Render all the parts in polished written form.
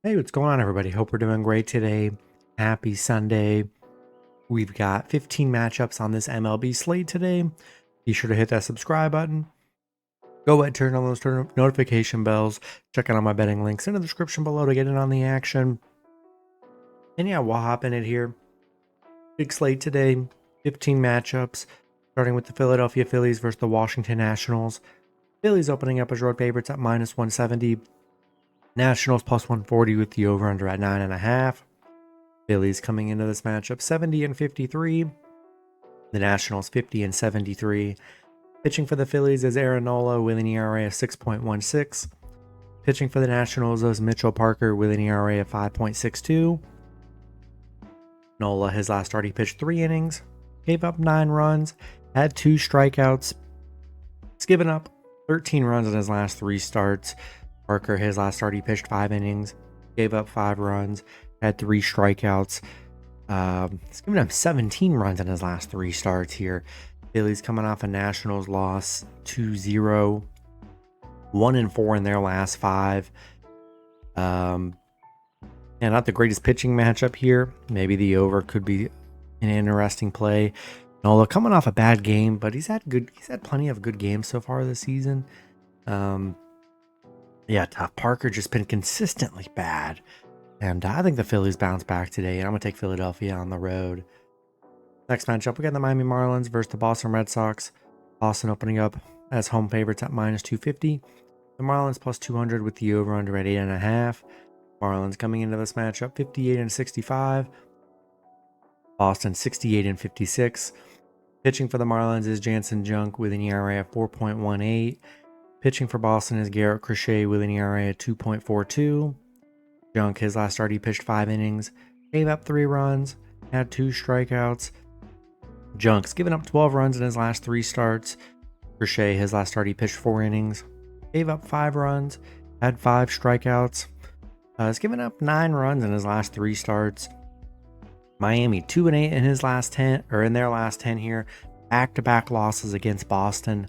Hey, what's going on, everybody? Hope we're doing great today. Happy Sunday. We've got 15 matchups on this MLB slate today. Be sure to hit that subscribe button. Go ahead, turn on those notification bells. Check out all my betting links in the description below to get in on the action. And yeah, we'll hop in it here. Big slate today. 15 matchups, starting with the Philadelphia Phillies versus the Washington Nationals. Phillies opening up as road favorites at -170. Nationals +140 with the over-under at 9.5. Phillies coming into this matchup 70-53. The Nationals 50-73. Pitching for the Phillies is Aaron Nola with an ERA of 6.16. Pitching for the Nationals is Mitchell Parker with an ERA of 5.62. Nola, his last start, he pitched 3 innings, gave up 9 runs, had 2 strikeouts. He's given up 13 runs in his last 3 starts. Parker, his last start, he pitched 5 innings, gave up 5 runs, had 3 strikeouts. He's given up 17 runs in his last 3 starts here. Phillies coming off a Nationals loss 2-0, 1-4 in their last 5. Yeah, not the greatest pitching matchup here. Maybe the over could be an interesting play. Nola coming off a bad game, but he's had plenty of good games so far this season. Yeah, tough. Parker just been consistently bad. And I think the Phillies bounce back today, and I'm going to take Philadelphia on the road. Next matchup, we got the Miami Marlins versus the Boston Red Sox. Boston opening up as home favorites at -250. The Marlins +200 with the over-under at 8.5. Marlins coming into this matchup 58-65. Boston 68-56. Pitching for the Marlins is Jansen Junk with an ERA of 4.18. Pitching for Boston is Garrett Crochet with an ERA of 2.42. Junk, his last start, he pitched 5 innings, gave up 3 runs, had 2 strikeouts. Junk's given up 12 runs in his last 3 starts. Crochet, his last start, he pitched 4 innings, gave up 5 runs, had 5 strikeouts. He's given up 9 runs in his last 3 starts. Miami 2-8 in his last 10, or in their last 10 here. Back-to-back losses against Boston.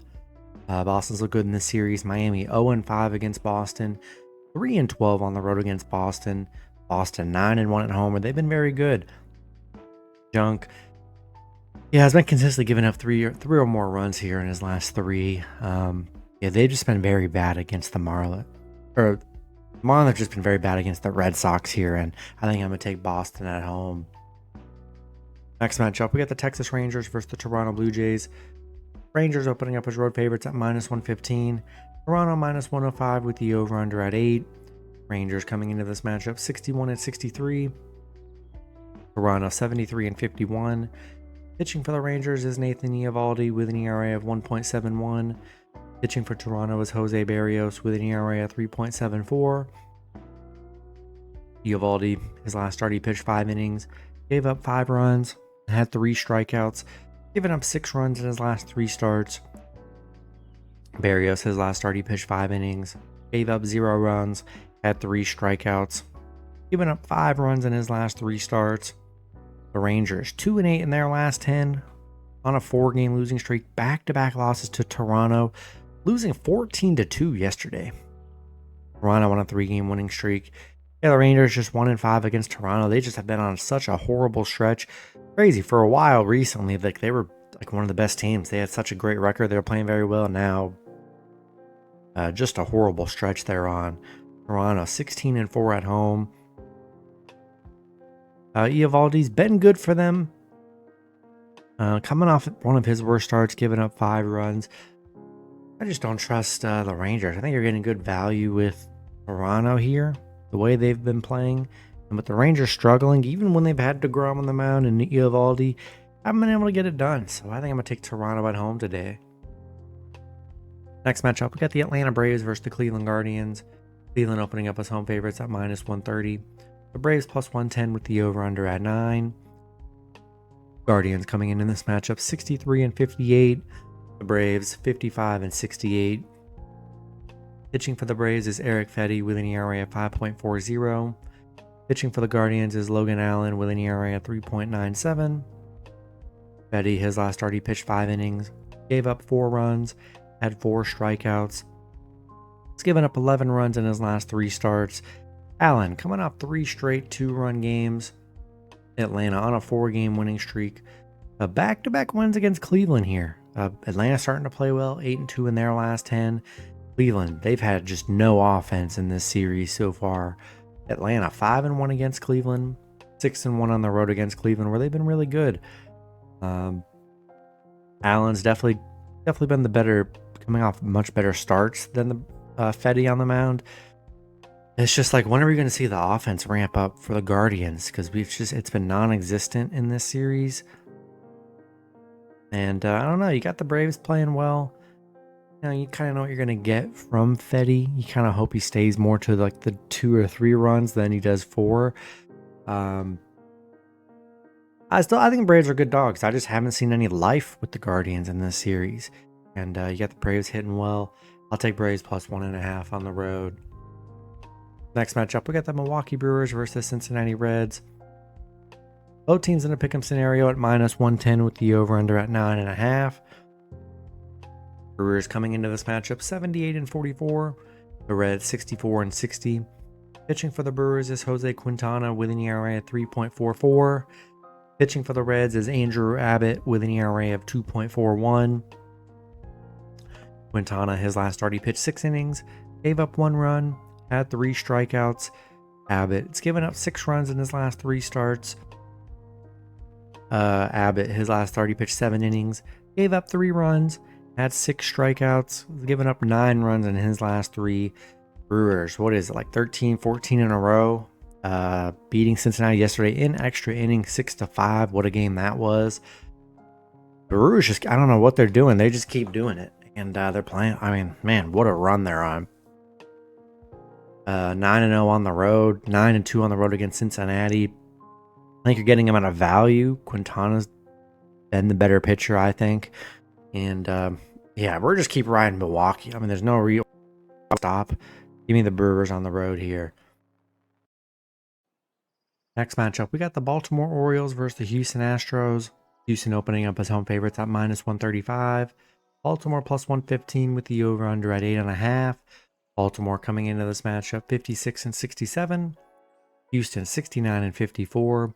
Boston's look good in this series. Miami 0-5 against Boston, 3-12 on the road against Boston. Boston 9-1 at home, they've been very good. Junk, yeah, has been consistently giving up three or more runs here in his last 3. Yeah, they've just been very bad against the Marlins. Or Marlins have just been very bad against the Red Sox here, and I think I'm going to take Boston at home. Next matchup, we got the Texas Rangers versus the Toronto Blue Jays. Rangers opening up as road favorites at -115. Toronto -105 with the over-under at 8. Rangers coming into this matchup 61-63. Toronto 73-51. Pitching for the Rangers is Nathan Eovaldi with an ERA of 1.71. Pitching for Toronto is Jose Barrios with an ERA of 3.74. Eovaldi, his last start, he pitched 5 innings, gave up 5 runs, had 3 strikeouts, given up 6 runs in his last 3 starts. Barrios, his last start, he pitched 5 innings, gave up 0 runs, had 3 strikeouts, given up 5 runs in his last 3 starts. The Rangers 2-8 in their last 10 on a 4-game losing streak. Back-to-back losses to Toronto, losing 14-2 yesterday. Toronto on a 3-game winning streak. Yeah, the Rangers just 1-5 against Toronto. They just have been on such a horrible stretch. Crazy. For a while recently, like they were like one of the best teams. They had such a great record. They were playing very well. Now, just a horrible stretch they're on. Toronto 16-4 at home. Eovaldi's been good for them. Coming off one of his worst starts, giving up 5 runs. I just don't trust the Rangers. I think you're getting good value with Toronto here, the way they've been playing. And with the Rangers struggling, even when they've had DeGrom on the mound and Eovaldi, haven't been able to get it done. So I think I'm going to take Toronto at home today. Next matchup, we got the Atlanta Braves versus the Cleveland Guardians. Cleveland opening up as home favorites at -130. The Braves +110 with the over-under at 9. Guardians coming in this matchup 63-58. The Braves 55-68. Pitching for the Braves is Eric Fedde with an ERA of 5.40. Pitching for the Guardians is Logan Allen with an ERA of 3.97. Fedde, his last start, he pitched 5 innings, gave up 4 runs, had 4 strikeouts. He's given up 11 runs in his last 3 starts, Allen coming off 3 straight 2-run games. Atlanta on a 4-game winning streak. Back-to-back wins against Cleveland here. Atlanta starting to play well, 8-2 in their last 10. Cleveland, they've had just no offense in this series so far. Atlanta 5-1 against Cleveland, 6-1 on the road against Cleveland, where they've been really good. Allen's definitely been the better, coming off much better starts than the Fetty on the mound. It's just like, when are we going to see the offense ramp up for the Guardians? Because it's been non-existent in this series. And I don't know, you got the Braves playing well. You know, you kind of know what you're going to get from Fetty. You kind of hope he stays more to like the 2 or 3 runs than he does 4. I think the Braves are good dogs. I just haven't seen any life with the Guardians in this series. And you got the Braves hitting well. I'll take Braves plus 1.5 on the road. Next matchup, we got the Milwaukee Brewers versus the Cincinnati Reds. Both teams in a pick'em scenario at -110 with the over-under at 9.5. Brewers coming into this matchup 78-44. The Reds 64-60. Pitching for the Brewers is Jose Quintana with an ERA at 3.44. Pitching for the Reds is Andrew Abbott with an ERA of 2.41. Quintana, his last start, he pitched 6 innings, gave up 1 run, had 3 strikeouts. Abbott's given up 6 runs in his last 3 starts. Abbott, his last start, he pitched 7 innings, gave up 3 runs, had 6 strikeouts, given up 9 runs in his last 3. Brewers, what is it, like 13, 14 in a row? Beating Cincinnati yesterday in extra innings 6-5. What a game that was. Brewers just, I don't know what they're doing. They just keep doing it. And they're playing, I mean, man, what a run they're on. 9-0 on the road, 9-2 on the road against Cincinnati. I think you're getting him at a value. Quintana's been the better pitcher, I think. And yeah, we're just keep riding Milwaukee. I mean, there's no real stop. Give me the Brewers on the road here. Next matchup, we got the Baltimore Orioles versus the Houston Astros. Houston opening up as home favorites at -135. Baltimore plus 115 with the over-under at 8.5. Baltimore coming into this matchup 56-67. Houston 69-54.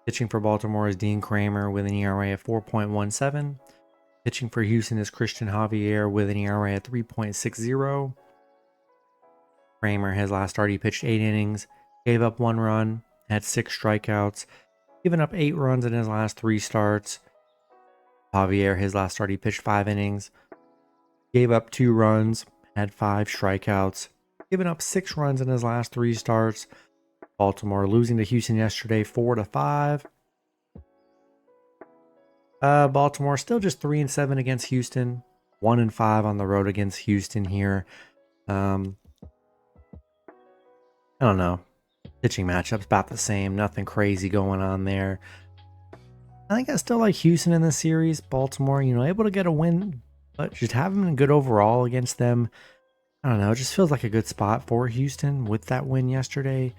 Pitching for Baltimore is Dean Kramer with an ERA of 4.17. Pitching for Houston is Christian Javier with an ERA at 3.60. Kramer, his last start, he pitched 8 innings, gave up 1 run, had 6 strikeouts, given up 8 runs in his last 3 starts. Javier, his last start, he pitched 5 innings, gave up 2 runs, had 5 strikeouts, given up 6 runs in his last 3 starts. Baltimore losing to Houston yesterday 4-5. Baltimore still just 3-7 against Houston, 1-5 on the road against Houston here. I don't know. Pitching matchups about the same, nothing crazy going on there. I think I still like Houston in this series. Baltimore, able to get a win, but just having good overall against them. I don't know. It just feels like a good spot for Houston with that win yesterday.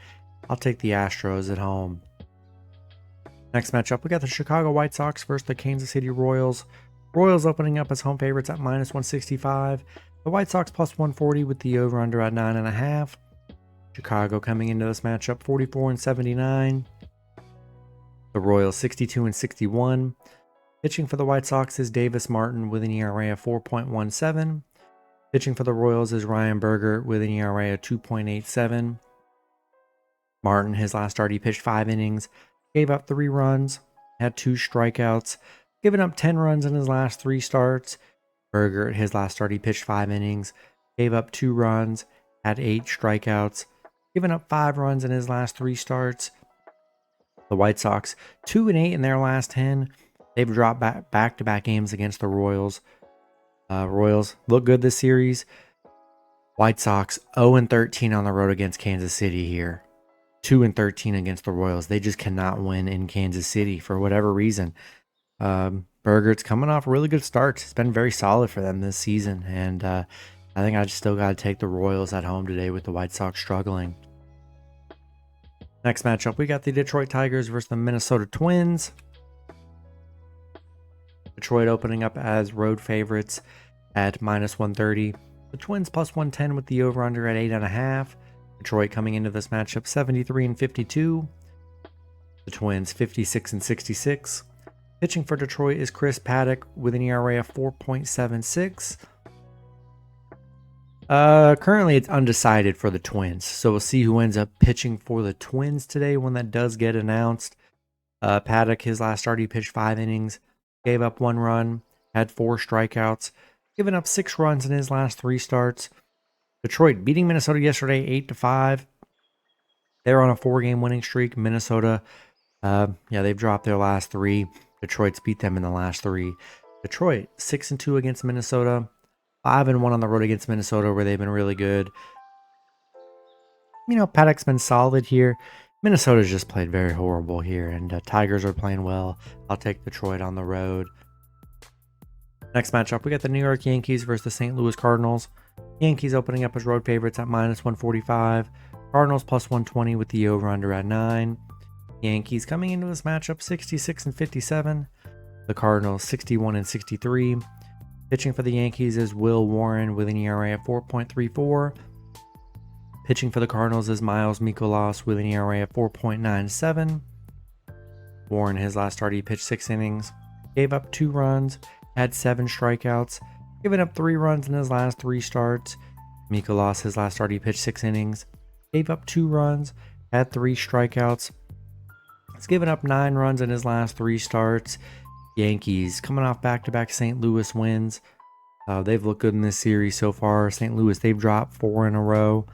I'll take the Astros at home. Next matchup, we got the Chicago White Sox versus the Kansas City Royals. Royals opening up as home favorites at -165. The White Sox plus 140 with the over-under at 9.5. Chicago coming into this matchup 44-79. The Royals 62-61. Pitching for the White Sox is Davis Martin with an ERA of 4.17. Pitching for the Royals is Ryan Berger with an ERA of 2.87. Martin, his last start, he pitched 5 innings, gave up 3 runs, had 2 strikeouts, given up 10 runs in his last 3 starts. Berger, his last start, he pitched 5 innings, gave up 2 runs, had 8 strikeouts, given up 5 runs in his last 3 starts. The White Sox 2-8 in their last 10. They've dropped back-to-back games against the Royals. Royals look good this series. White Sox 0-13 on the road against Kansas City here. 2-13 against the Royals. They just cannot win in Kansas City for whatever reason. Berger's coming off really good starts. It's been very solid for them this season. And I think I just still got to take the Royals at home today with the White Sox struggling. Next matchup, we got the Detroit Tigers versus the Minnesota Twins. Detroit opening up as road favorites at -130. The Twins plus 110 with the over-under at 8.5. Detroit coming into this matchup 73-52. The Twins 56-66. Pitching for Detroit is Chris Paddock with an ERA of 4.76. Currently it's undecided for the Twins, so we'll see who ends up pitching for the Twins today when that does get announced. Paddock, his last start, he pitched 5 innings, gave up 1 run, had 4 strikeouts, given up 6 runs in his last 3 starts. Detroit beating Minnesota yesterday 8-5. They're on a 4-game winning streak. Minnesota, they've dropped their last 3. Detroit's beat them in the last 3. Detroit 6-2 against Minnesota, 5-1 on the road against Minnesota, where they've been really good. Paddock's been solid here. Minnesota's just played very horrible here, and Tigers are playing well. I'll take Detroit on the road. Next matchup, we got the New York Yankees versus the St. Louis Cardinals. Yankees opening up as road favorites at -145. Cardinals +120 with the over-under at 9. Yankees coming into this matchup 66-57. The Cardinals 61-63. Pitching for the Yankees is Will Warren with an ERA of 4.34. Pitching for the Cardinals is Miles Mikolas with an ERA of 4.97. Warren, his last start, he pitched 6 innings, gave up 2 runs, had 7 strikeouts, given up 3 runs in his last 3 starts. Mikolas, his last start, he pitched 6 innings, gave up 2 runs, had 3 strikeouts. He's given up 9 runs in his last 3 starts. Yankees coming off back-to-back St. Louis wins. They've looked good in this series so far. St. Louis, they've dropped 4 in a row.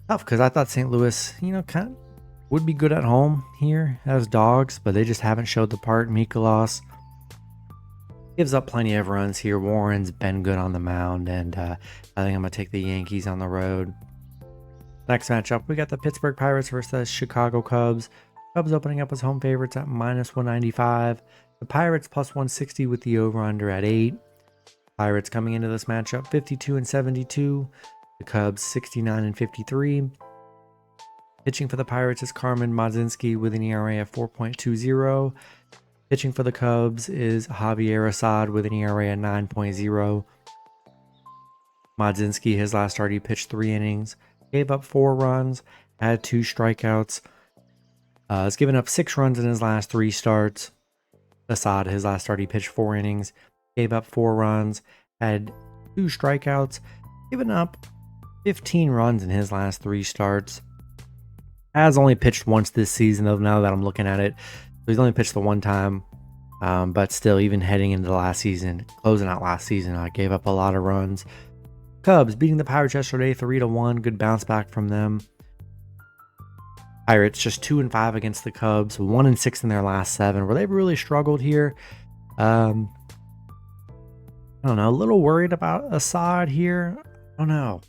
Tough, because I thought St. Louis, kind of would be good at home here as dogs, but they just haven't showed the part. Mikolas gives up plenty of runs here. Warren's been good on the mound, and I think I'm going to take the Yankees on the road. Next matchup, we got the Pittsburgh Pirates versus the Chicago Cubs. Cubs opening up as home favorites at -195. The Pirates +160 with the over-under at 8. Pirates coming into this matchup 52-72. The Cubs 69-53. Pitching for the Pirates is Carmen Mlodzinski with an ERA of 4.20. Pitching for the Cubs is Javier Assad with an ERA of 9.0. Mlodzinski, his last start, he pitched 3 innings, gave up 4 runs, had 2 strikeouts. Has given up 6 runs in his last 3 starts. Assad, his last start, he pitched 4 innings, gave up 4 runs, had 2 strikeouts, given up 15 runs in his last 3 starts. Has only pitched once this season, though, now that I'm looking at it. So he's only pitched the 1 time. But still, even heading into the last season, closing out last season, gave up a lot of runs. Cubs beating the Pirates yesterday 3-1. Good bounce back from them. Pirates just 2-5 against the Cubs, 1-6 in their last 7, where they've really struggled here. I don't know, a little worried about Assad here. I don't know.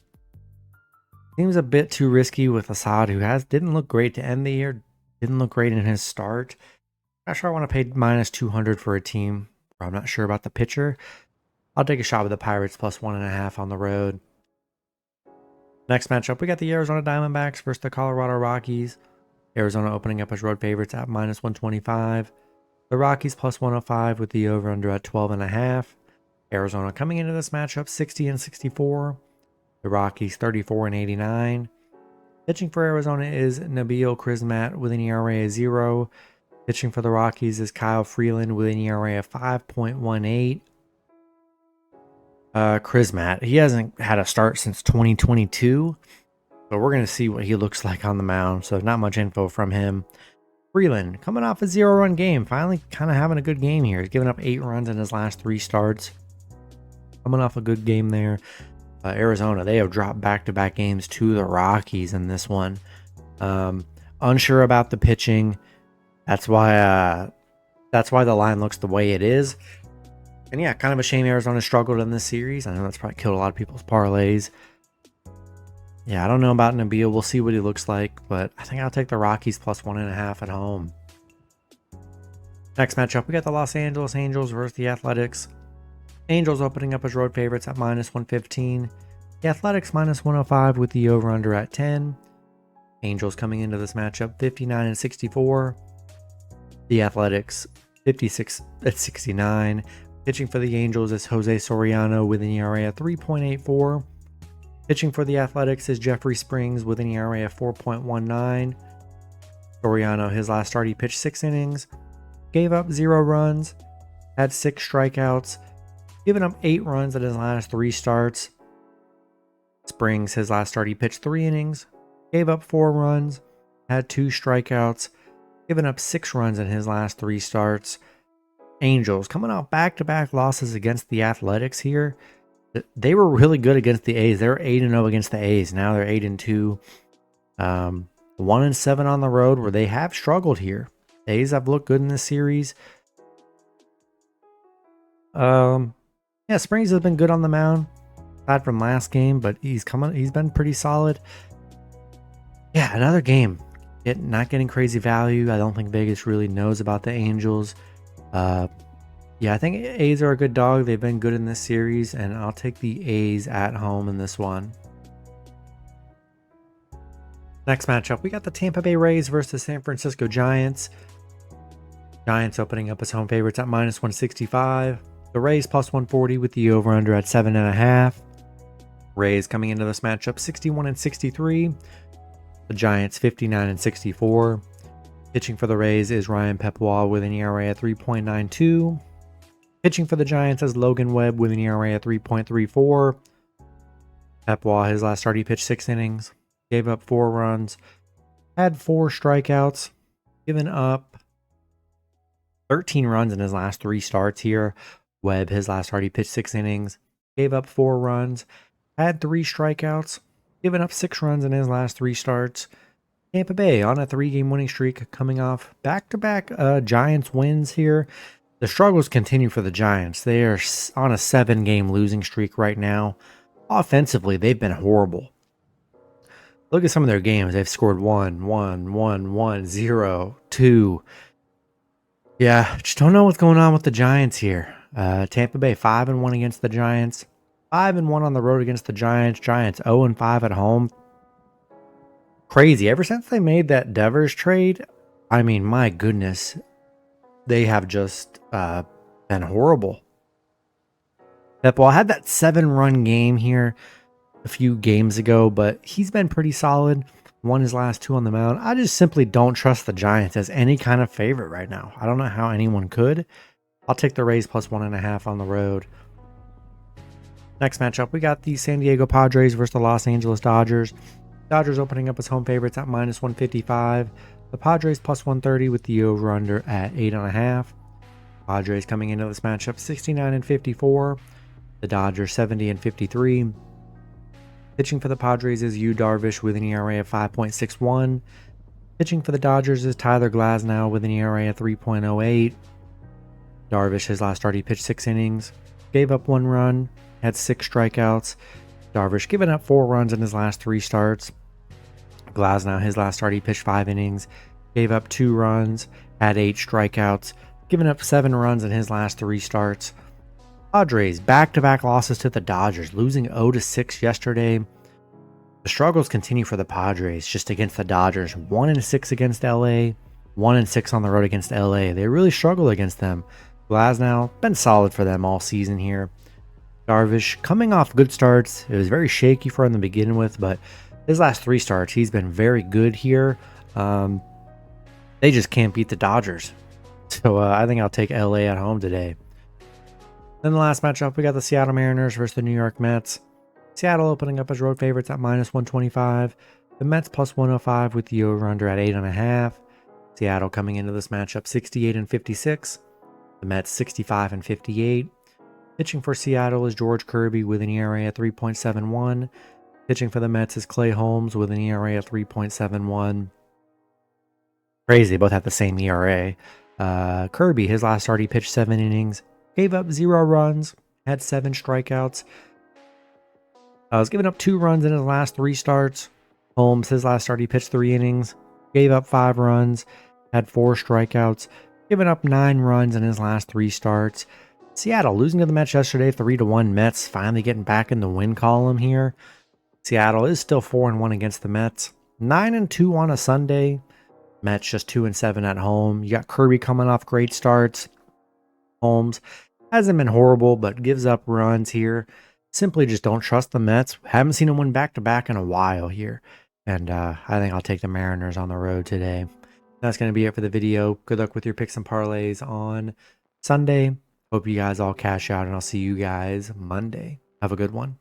Seems a bit too risky with Assad, who didn't look great to end the year, didn't look great in his start. Not sure I want to pay -200 for a team. I'm not sure about the pitcher. I'll take a shot with the Pirates +1.5 on the road. Next matchup, we got the Arizona Diamondbacks versus the Colorado Rockies. Arizona opening up as road favorites at -125. The Rockies +105 with the over-under at 12.5. Arizona coming into this matchup 60-64. The Rockies 34-89. Pitching for Arizona is Nabil Crismatt with an ERA of 0. Pitching for the Rockies is Kyle Freeland with an ERA of 5.18. Crismatt, he hasn't had a start since 2022, so we're going to see what he looks like on the mound, so not much info from him. Freeland, coming off a 0-run game, finally kind of having a good game here. He's given up 8 runs in his last 3 starts. Coming off a good game there. Arizona, they have dropped back-to-back games to the Rockies in this one. Unsure about the pitching. That's why the line looks the way it is. And yeah, kind of a shame Arizona struggled in this series. I know that's probably killed a lot of people's parlays. Yeah, I don't know about Nabil. We'll see what he looks like, but I think I'll take the Rockies +1.5 at home. Next matchup, we got the Los Angeles Angels versus the Athletics. Angels opening up as road favorites at -115. The Athletics -105 with the over-under at 10. Angels coming into this matchup 59-64. The Athletics 56-69. Pitching for the Angels is Jose Soriano with an ERA of 3.84. Pitching for the Athletics is Jeffrey Springs with an ERA of 4.19. Soriano, his last start, he pitched 6 innings, gave up 0 runs, had 6 strikeouts, given up 8 runs in his last 3 starts. Springs, his last start, he pitched 3 innings, gave up 4 runs, had 2 strikeouts, given up 6 runs in his last 3 starts. Angels, coming off back-to-back losses against the Athletics here. They were really good against the A's. They were 8-0 against the A's. Now they're 8-2. 1-7 on the road, where they have struggled here. The A's have looked good in this series. Yeah, Springs has been good on the mound, aside from last game, but he's been pretty solid. Yeah, another game. Not getting crazy value. I don't think Vegas really knows about the Angels. Yeah, I think A's are a good dog. They've been good in this series, and I'll take the A's at home in this one. Next matchup, we got the Tampa Bay Rays versus the San Francisco Giants. Giants opening up as home favorites at -165. The Rays +140 with the over-under at 7.5. Rays coming into this matchup 61-63. The Giants 59-64. Pitching for the Rays is Ryan Pepois with an ERA at 3.92. Pitching for the Giants is Logan Webb with an ERA at 3.34. Pepois, his last start, he pitched 6 innings, gave up 4 runs, had 4 strikeouts, given up 13 runs in his last 3 starts here. Webb, his last start, he pitched 6 innings, gave up 4 runs, had 3 strikeouts, given up 6 runs in his last 3 starts. Tampa Bay on a 3-game winning streak, coming off back-to-back Giants wins here. The struggles continue for the Giants. They are on a 7-game losing streak right now. Offensively, they've been horrible. Look at some of their games. They've scored 1, 1, 1, 1, 0, 2. Yeah, just don't know what's going on with the Giants here. Tampa Bay 5-1 against the Giants. 5-1 on the road against the Giants. Giants 0-5 at home. Crazy. Ever since they made that Devers trade, I mean, my goodness, they have just been horrible. Pepois had that 7-run game here a few games ago, but he's been pretty solid. Won his last 2 on the mound. I just simply don't trust the Giants as any kind of favorite right now. I don't know how anyone could. I'll take the Rays +1.5 on the road. Next matchup, we got the San Diego Padres versus the Los Angeles Dodgers. Dodgers opening up as home favorites at -155. The Padres +130 with the over-under at 8.5. Padres coming into this matchup 69-54. The Dodgers 70-53. Pitching for the Padres is Yu Darvish with an ERA of 5.61. Pitching for the Dodgers is Tyler Glasnow with an ERA of 3.08. Darvish, his last start, he pitched 6 innings, gave up 1 run, had 6 strikeouts. Darvish giving up 4 runs in his last 3 starts. Glasnow, his last start, he pitched 5 innings, gave up 2 runs, had 8 strikeouts, giving up 7 runs in his last 3 starts. Padres back-to-back losses to the Dodgers, losing 0-6 yesterday. The struggles continue for the Padres just against the Dodgers. 1-6 against LA, 1-6 on the road against LA. They really struggle against them. Glasnow been solid for them all season here. Darvish coming off good starts. It was very shaky for him to begin with, but his last 3 starts, he's been very good here. They just can't beat the Dodgers. So I think I'll take LA at home today. Then the last matchup, we got the Seattle Mariners versus the New York Mets. Seattle opening up as road favorites at -125. The Mets +105 with the over-under at 8.5. Seattle coming into this matchup 68-56. The Mets 65-58. Pitching for Seattle is George Kirby with an ERA at 3.71. Pitching for the Mets is Clay Holmes with an ERA at 3.71. Crazy, both have the same ERA. Kirby, his last start, he pitched 7 innings, gave up 0 runs, had 7 strikeouts. Was giving up 2 runs in his last 3 starts. Holmes, his last start, he pitched 3 innings, gave up 5 runs, had 4 strikeouts, giving up 9 runs in his last 3 starts. Seattle losing to the Mets yesterday, 3-1. Mets finally getting back in the win column here. Seattle is still 4-1 against the Mets, 9-2 on a Sunday. Mets just 2-7 at home. You got Kirby coming off great starts. Holmes hasn't been horrible, but gives up runs here. simply just don't trust the Mets. Haven't seen them win back-to-back in a while here. And I think I'll take the Mariners on the road today. That's going to be it for the video. Good luck with your picks and parlays on Sunday. Hope you guys all cash out, and I'll see you guys Monday. Have a good one.